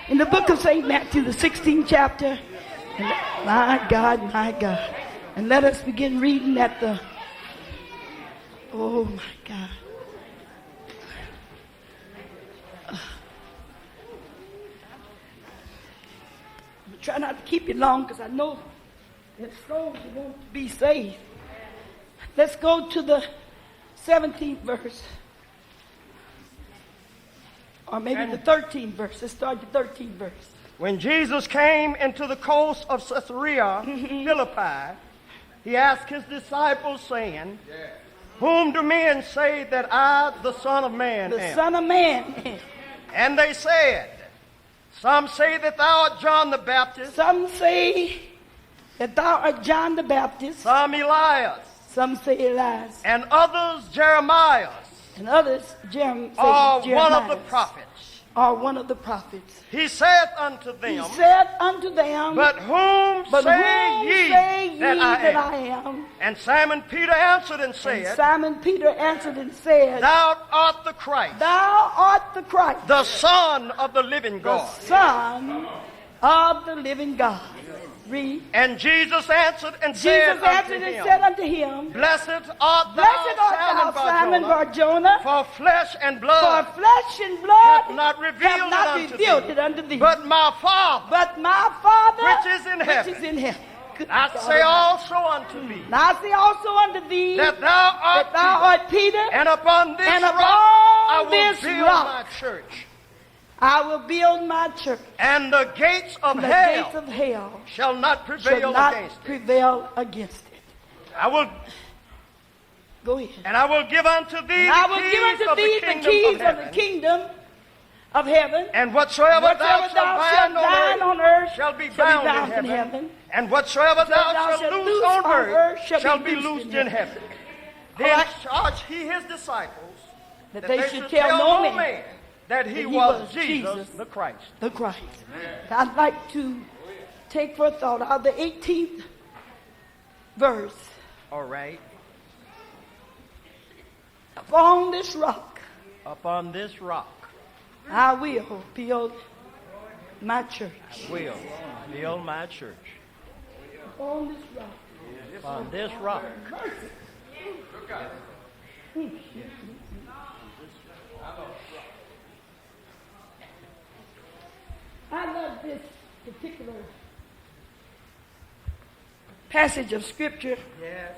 In the book of St. Matthew, the 16th chapter. And my God, my God. And let us begin reading at the, oh my God. I'm trying not to keep you long because I know that souls won't be saved. Let's go to the 17th verse. Or maybe the 13th verse. Let's start the 13th verse. When Jesus came into the coast of Caesarea Philippi, he asked his disciples, saying, Whom do men say that I, the Son of Man, The am? Son of Man. And they said, Some say that thou art John the Baptist, Some say that thou art John the Baptist. some Elias, Some say Elias. and others Jeremiah, And others Jeremiah. or one of the prophets. Or one of the prophets. He saith unto He them, said unto them, But whom But say whom ye say ye that that I I am? am? And Simon Peter answered and And said, Simon Peter answered and said, Thou art the Christ, Thou art the Christ, the Son of the living the God. Son of the living God. Read. And Jesus answered and Jesus said answered unto and said him, unto him, Blessed art Blessed thou, art thou, Simon Bar-Jonah, for flesh and for blood flesh and blood hath not revealed it unto thee, but my Father but my Father which is in heaven. which is in heaven. Good I God say Almighty. also unto thee, Now I say also unto thee that thou art that thou art Peter, and upon this and rock upon I will this build rock my church, I will build my church. and the gates of The hell gates of hell shall not shall prevail not against it. prevail against it. I will Go ahead. And I will give unto thee And I the will keys give unto of thee the the kingdom keys of of the heaven. kingdom of heaven. And whatsoever thou shalt bind on earth shall be bound in heaven. And whatsoever thou shalt loose on earth shall be loosed in heaven. Then Alright. charged he his disciples that they should tell no man that he that was Jesus the Christ. the Christ. I'd like to take for a thought out of the 18th verse. All right. Upon this rock Upon this rock I will build my church. will build my church. Upon this rock. Upon this rock. I love this particular passage of scripture. Yes.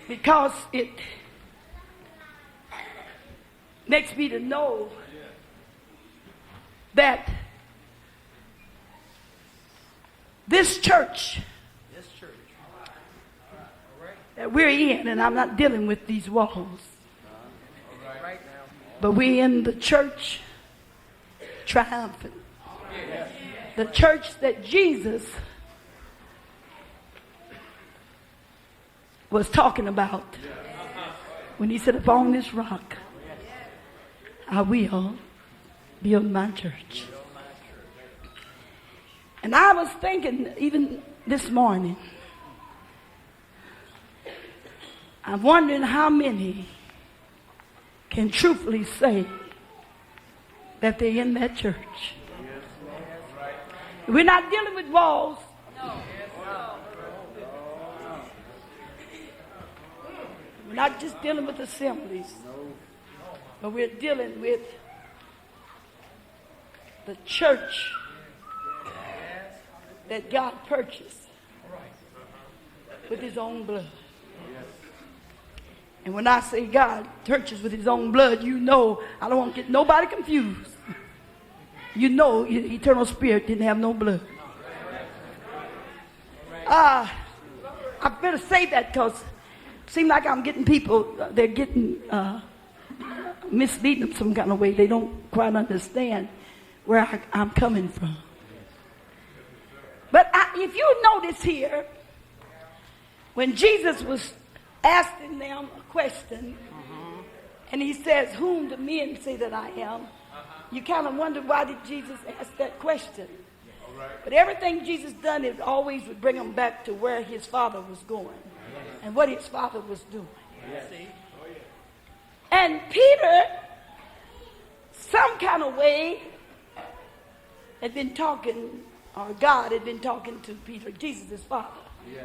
Because it makes me to know that this church that we're in, and I'm not dealing with these walls, but we're in the church triumphant. The church that Jesus was talking about when he said, upon this rock I will build my church. And I was thinking even this morning, I'm wondering how many can truthfully say that they're in that church. We're not dealing with walls. We're not just dealing with assemblies, but we're dealing with the church that God purchased with his own blood. And when I say God purchased with his own blood, you know, I don't want to get nobody confused. You know, eternal spirit didn't have no blood. I better say that because it seems like I'm getting people, they're getting misleading them some kind of way. They don't quite understand where I'm coming from. But if you notice here, when Jesus was asking them a question, and he says, whom do men say that I am? You kind of wonder, why did Jesus ask that question? But everything Jesus done, it always would bring him back to where his Father was going and what his Father was doing. And Peter some kind of way had been talking, or God had been talking to Peter, Jesus' father. Yes.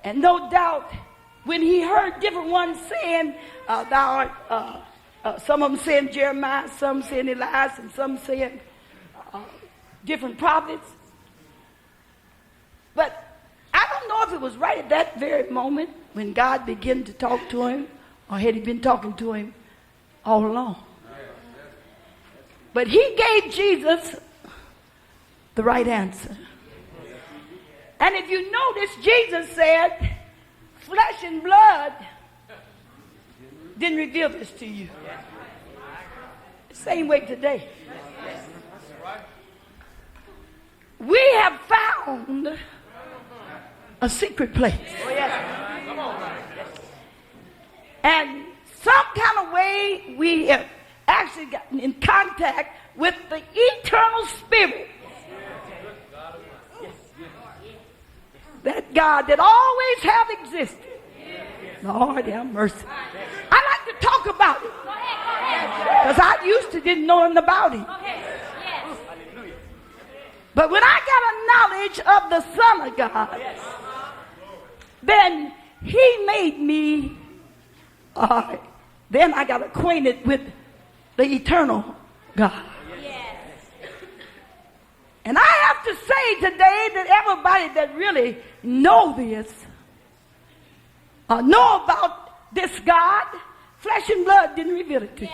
And no doubt, when he heard different ones saying, some of them saying Jeremiah, some saying Elias, and some saying different prophets. But I don't know if it was right at that very moment when God began to talk to him, or had he been talking to him all along. But he gave Jesus the right answer. And if you notice, Jesus said, flesh and blood didn't reveal this to you. Same way today. We have found a secret place. And some kind of way we have actually gotten in contact with the eternal spirit. That God that always have existed. Lord have mercy. I like to talk about it. Because I used to didn't know nothing about him. But when I got a knowledge of the Son of God, then he made me, then I got acquainted with the eternal God. And I have to say today that everybody that really know this, know about this God, flesh and blood didn't reveal it to you.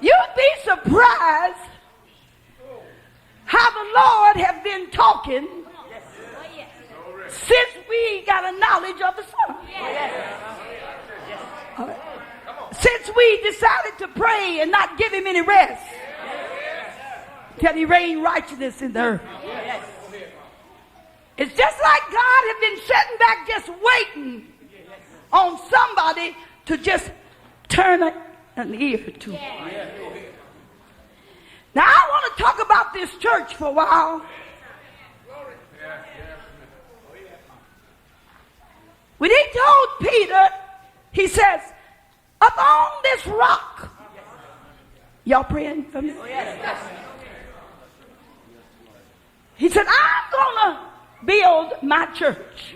You'd be surprised how the Lord have been talking since we got a knowledge of the Son. Since we decided to pray and not give him any rest till he rain righteousness in the earth. It's just like God had been sitting back just waiting on somebody to just turn an ear to him. Now I want to talk about this church for a while. When he told Peter, he says, upon this rock. Y'all praying for me? He said, I'm going to build my church.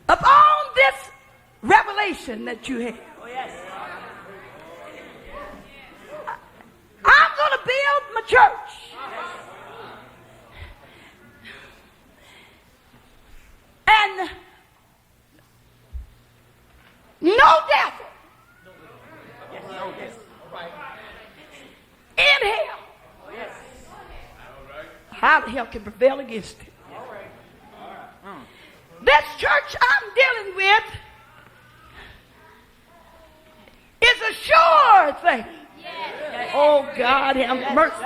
Upon this revelation that you have. I'm going to build my church. And no devil in hell, how the hell can prevail against it? This church I'm dealing with is a sure thing. Oh, God have mercy.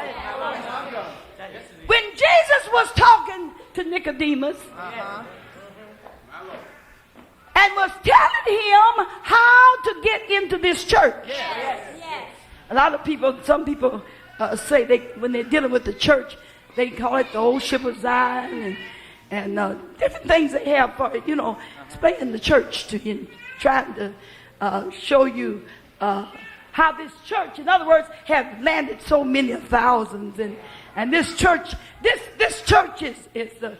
When Jesus was talking to Nicodemus and was telling him how to get into this church. A lot of people, some people say when they're dealing with the church, they call it the old ship of Zion and different things they have for, explaining the church to you, trying to show you how this church, in other words, have landed so many thousands, and this church, this church is the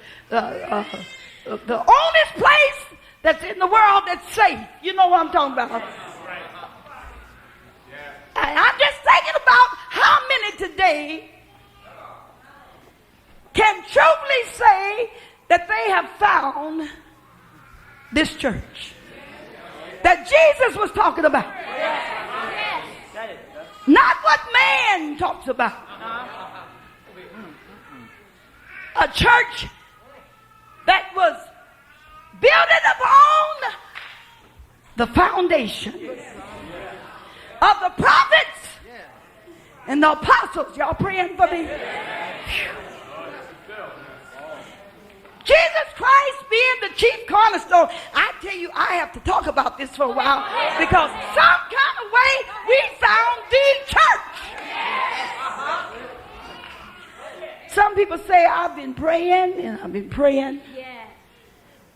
only place that's in the world that's safe. You know what I'm talking about? I'm just thinking about how many today can truthfully say that they have found this church that Jesus was talking about. Not what man talks about. A church that was building upon the foundation of the prophets and the apostles. Y'all praying for me? Jesus Christ being the chief cornerstone. I tell you, I have to talk about this for a while because some kind of way we found the church. Some people say, I've been praying and I've been praying.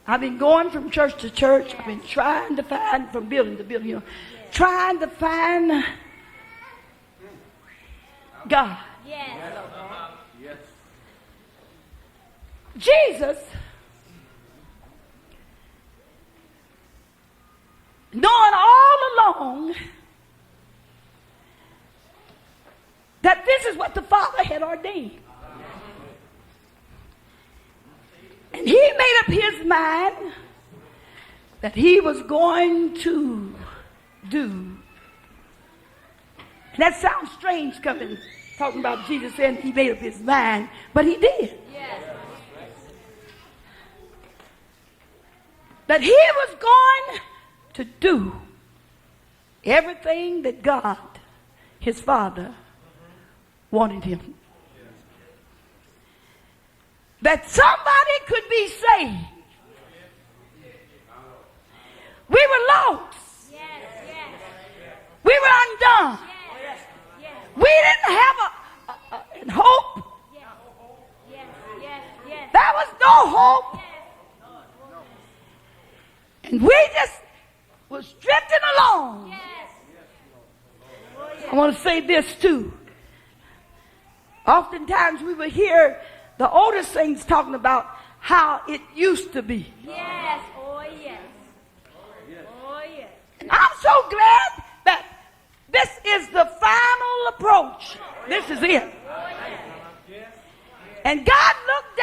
I've been going from church to church. I've been trying to find, from building to building, you know, trying to find God. Yes. Jesus, knowing all along that this is what the Father had ordained. And he made up his mind that he was going to do. And that sounds strange talking about Jesus saying he made up his mind, but he did. Yes. That he was going to do everything that God, his Father, wanted him. That somebody could be saved. We were lost. Yes. Yes. We were undone. Yes. Yes. We didn't have a hope. Yes. Yes. Yes. Yes. There was no hope. And we just was drifting along. Yes. I want to say this too. Oftentimes we would hear the older saints talking about how it used to be. Yes. Oh yes. Oh yes. And I'm so glad that this is the final approach. This is it. Oh yes. And God looked